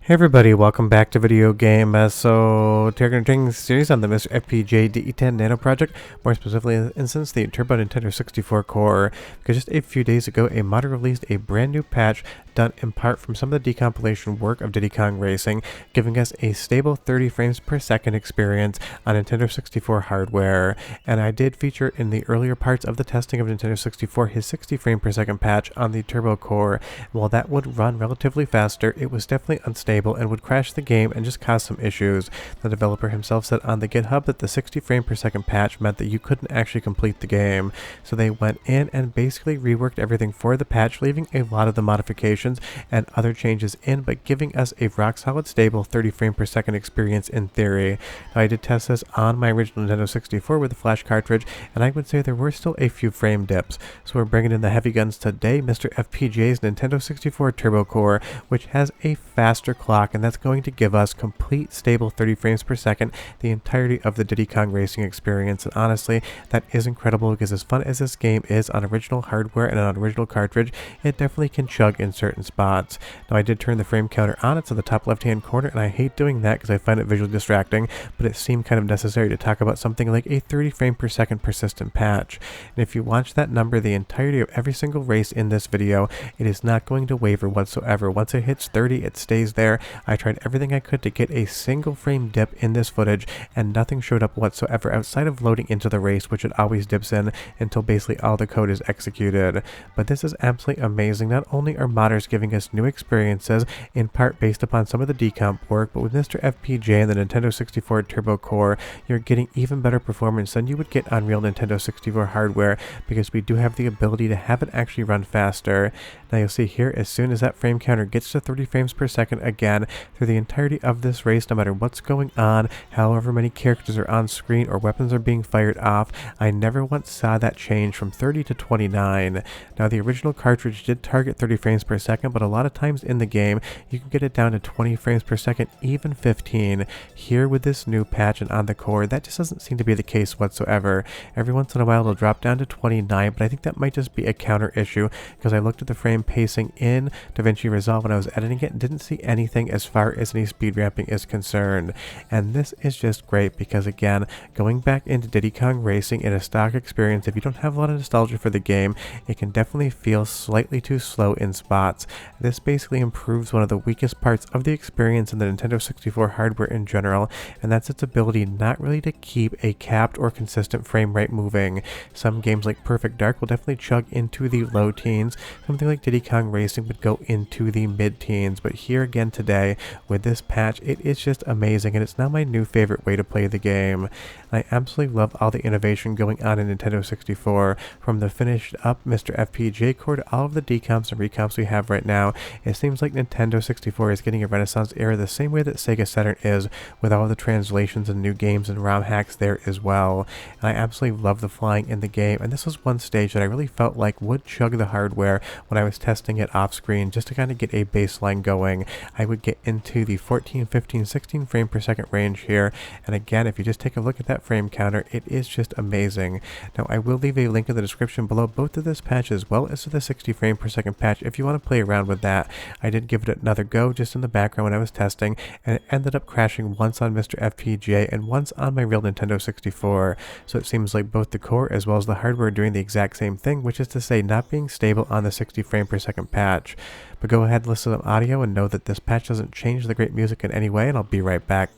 Hey everybody, welcome back to Video Game. We're going to doing a series on the MiSTer FPGA DE10 Nano project, more specifically in this instance, the Turbo Nintendo 64 core, because just a few days ago, a modder released a brand new patch done in part from some of the decompilation work of Diddy Kong Racing, giving us a stable 30 frames per second experience on Nintendo 64 hardware. And I did feature in the earlier parts of the testing of Nintendo 64 his 60 frame per second patch on the Turbo core. While that would run relatively faster, it was definitely unstable and would crash the game and just cause some issues. The developer himself said on the GitHub that the 60 frame per second patch meant that you couldn't actually complete the game. So they went in and basically reworked everything for the patch, leaving a lot of the modifications and other changes in, but giving us a rock solid stable 30 frame per second experience in theory. Now, I did test this on my original Nintendo 64 with a flash cartridge, and I would say there were still a few frame dips. So we're bringing in the heavy guns today, MiSTer FPGA's Nintendo 64 Turbo Core, which has a faster clock, and that's going to give us complete stable 30 frames per second the entirety of the Diddy Kong Racing experience. And honestly, that is incredible, because as fun as this game is on original hardware and on original cartridge, it definitely can chug in certain spots. Now, I did turn the frame counter on. It's in the top left hand corner, and I hate doing that because I find it visually distracting, but it seemed kind of necessary to talk about something like a 30 frame per second persistent patch. And if you watch that number the entirety of every single race in this video, it is not going to waver whatsoever. Once it hits 30, it stays there. I tried everything I could to get a single frame dip in this footage, and nothing showed up whatsoever outside of loading into the race, which it always dips in until basically all the code is executed. But this is absolutely amazing. Not only are modders giving us new experiences, in part based upon some of the decomp work, but with MiSTer FPGA and the Nintendo 64 Turbo Core, you're getting even better performance than you would get on real Nintendo 64 hardware, because we do have the ability to have it actually run faster. Now you'll see here, as soon as that frame counter gets to 30 frames per second again, through the entirety of this race, no matter what's going on, however many characters are on screen or weapons are being fired off, I never once saw that change from 30 to 29. Now, the original cartridge did target 30 frames per second, but a lot of times in the game, you can get it down to 20 frames per second, even 15. Here with this new patch and on the core, that just doesn't seem to be the case whatsoever. Every once in a while, it'll drop down to 29, but I think that might just be a counter issue, because I looked at the frame pacing in DaVinci Resolve when I was editing it and didn't see anything as far as any speed ramping is concerned. And this is just great, because again, going back into Diddy Kong Racing in a stock experience, if you don't have a lot of nostalgia for the game, it can definitely feel slightly too slow in spots. This basically improves one of the weakest parts of the experience in the Nintendo 64 hardware in general, and that's its ability not really to keep a capped or consistent frame rate moving. Some games like Perfect Dark will definitely chug into the low teens, something like Diddy Kong Racing would go into the mid-teens, but here again today, with this patch, it is just amazing, and it's now my new favorite way to play the game. I absolutely love all the innovation going on in Nintendo 64, from the finished up MiSTer FPGA core to all of the decomps and recomps we have right now. It seems like Nintendo 64 is getting a renaissance era the same way that Sega Saturn is, with all the translations and new games and ROM hacks there as well. And I absolutely love the flying in the game, and this was one stage that I really felt like would chug the hardware when I was testing it off screen, just to kind of get a baseline going. I would get into the 14, 15, 16 frame per second range here, and again, if you just take a look at that frame counter, it is just amazing. Now, I will leave a link in the description below, both to this patch as well as to the 60 frame per second patch if you want to play around with that. I did give it another go just in the background when I was testing, and it ended up crashing once on MiSTer FPGA and once on my real Nintendo 64. So it seems like both the core as well as the hardware are doing the exact same thing, which is to say not being stable on the 60 frame per second patch. But go ahead and listen to some audio and know that this patch doesn't change the great music in any way, and I'll be right back.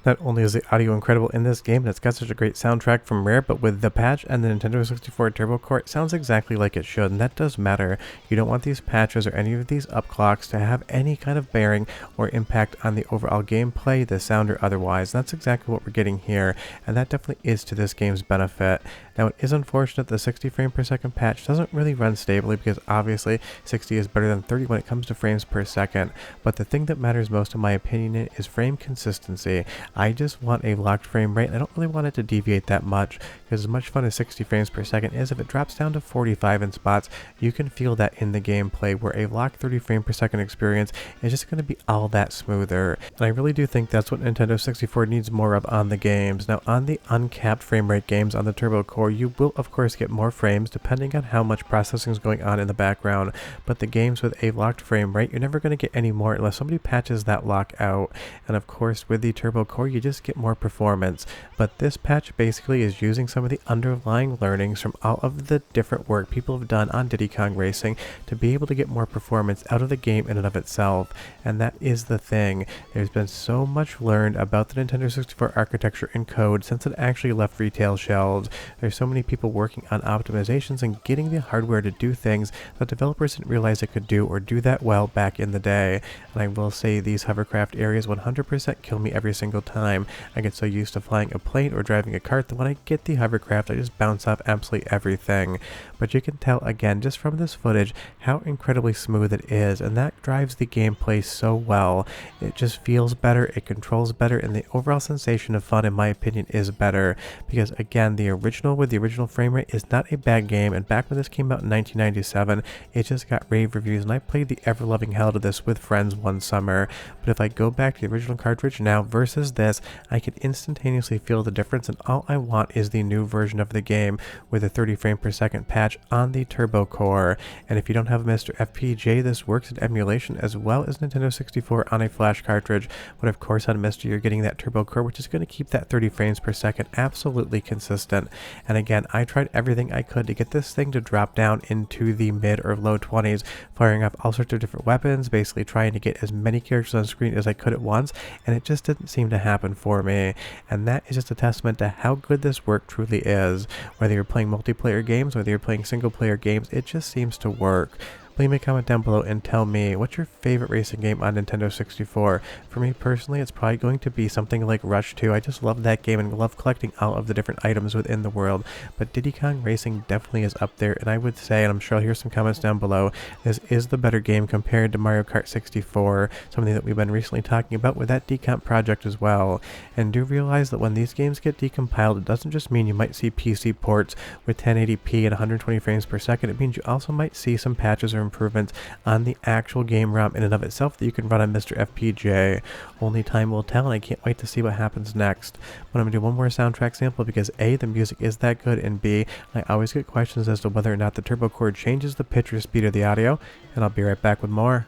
Not only is the audio incredible in this game and it's got such a great soundtrack from Rare, but with the patch and the Nintendo 64 Turbo Core, it sounds exactly like it should, and that does matter. You don't want these patches or any of these upclocks to have any kind of bearing or impact on the overall gameplay, the sound, or otherwise. And that's exactly what we're getting here, and that definitely is to this game's benefit. Now, it is unfortunate the 60 frame per second patch doesn't really run stably because obviously 60 is better than 30 when it comes to frames per second, but the thing that matters most in my opinion is frame consistency. I just want a locked frame rate, and I don't really want it to deviate that much, because as much fun as 60 frames per second is, if it drops down to 45 in spots, you can feel that in the gameplay, where a locked 30 frame per second experience is just going to be all that smoother. And I really do think that's what Nintendo 64 needs more of on the games. Now, on the uncapped frame rate games on the Turbo Core, you will of course get more frames depending on how much processing is going on in the background, but the games with a locked frame rate, you're never going to get any more unless somebody patches that lock out. And of course with the Turbo Core, you just get more performance. But this patch basically is using some of the underlying learnings from all of the different work people have done on Diddy Kong Racing to be able to get more performance out of the game in and of itself. And that is the thing. There's been so much learned about the Nintendo 64 architecture and code since it actually left retail shelves. There's so many people working on optimizations and getting the hardware to do things that developers didn't realize it could do or do that well back in the day. And I will say these hovercraft areas 100% kill me every single time. I get so used to flying a plane or driving a cart that when I get the hovercraft I just bounce off absolutely everything. But you can tell again just from this footage how incredibly smooth it is, and that drives the gameplay so well. It just feels better, it controls better, and the overall sensation of fun in my opinion is better, because again the original with the original frame rate is not a bad game, and back when this came out in 1997 it just got rave reviews, and I played the ever-loving hell out of this with friends one summer. But if I go back to the original cartridge now versus this, I can instantaneously feel the difference, and all I want is the new version of the game with a 30 frame per second patch on the Turbo Core. And if you don't have a MiSTer FPGA, this works in emulation as well as Nintendo 64 on a flash cartridge, but of course on MiSTer you're getting that Turbo Core, which is going to keep that 30 frames per second absolutely consistent. And again, I tried everything I could to get this thing to drop down into the mid or low 20s, firing up all sorts of different weapons, basically trying to get as many characters on screen as I could at once, and it just didn't seem to happen for me. And that is just a testament to how good this work truly is. Whether you're playing multiplayer games, whether you're playing single player games, it just seems to work. Leave me a comment down below and tell me, what's your favorite racing game on Nintendo 64? For me personally, it's probably going to be something like Rush 2. I just love that game and love collecting all of the different items within the world. But Diddy Kong Racing definitely is up there, and I would say, and I'm sure I'll hear some comments down below, this is the better game compared to Mario Kart 64, something that we've been recently talking about with that decomp project as well. And do realize that when these games get decompiled, it doesn't just mean you might see PC ports with 1080p and 120 frames per second, it means you also might see some patches or improvements on the actual game ROM in and of itself that you can run on MiSTer FPGA. Only time will tell, and I can't wait to see what happens next. But I'm going to do one more soundtrack sample because A, the music is that good, and B, I always get questions as to whether or not the Turbo Core changes the pitch or speed of the audio, and I'll be right back with more.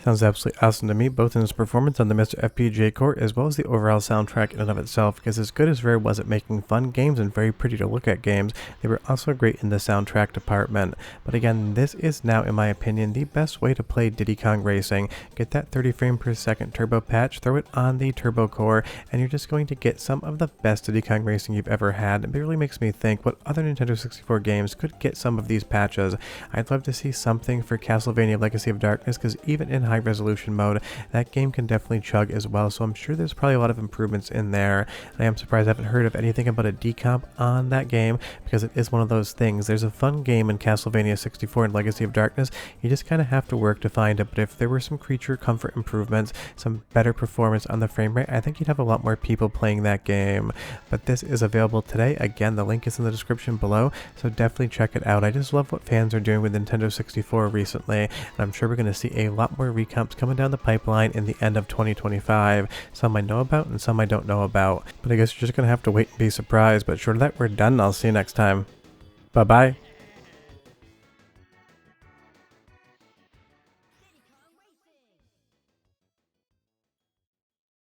Sounds absolutely awesome to me, both in its performance on the MiSTer FPGA core as well as the overall soundtrack in and of itself, because as good as Rare was at making fun games and very pretty to look at games, they were also great in the soundtrack department. But again, this is now, in my opinion, the best way to play Diddy Kong Racing. Get that 30 frame per second turbo patch, throw it on the Turbo Core, and you're just going to get some of the best Diddy Kong Racing you've ever had. It really makes me think what other Nintendo 64 games could get some of these patches. I'd love to see something for Castlevania Legacy of Darkness, because even in high resolution mode, that game can definitely chug as well, so I'm sure there's probably a lot of improvements in there. And I am surprised I haven't heard of anything about a decomp on that game, because it is one of those things. There's a fun game in Castlevania 64 and Legacy of Darkness, you just kind of have to work to find it, but if there were some creature comfort improvements, some better performance on the frame rate, I think you'd have a lot more people playing that game. But this is available today. Again, the link is in the description below, so definitely check it out. I just love what fans are doing with Nintendo 64 recently, and I'm sure we're going to see a lot more recomps coming down the pipeline in the end of 2025. Some I know about and some I don't know about. But I guess you're just going to have to wait and be surprised. But short of that, we're done. I'll see you next time. Bye-bye.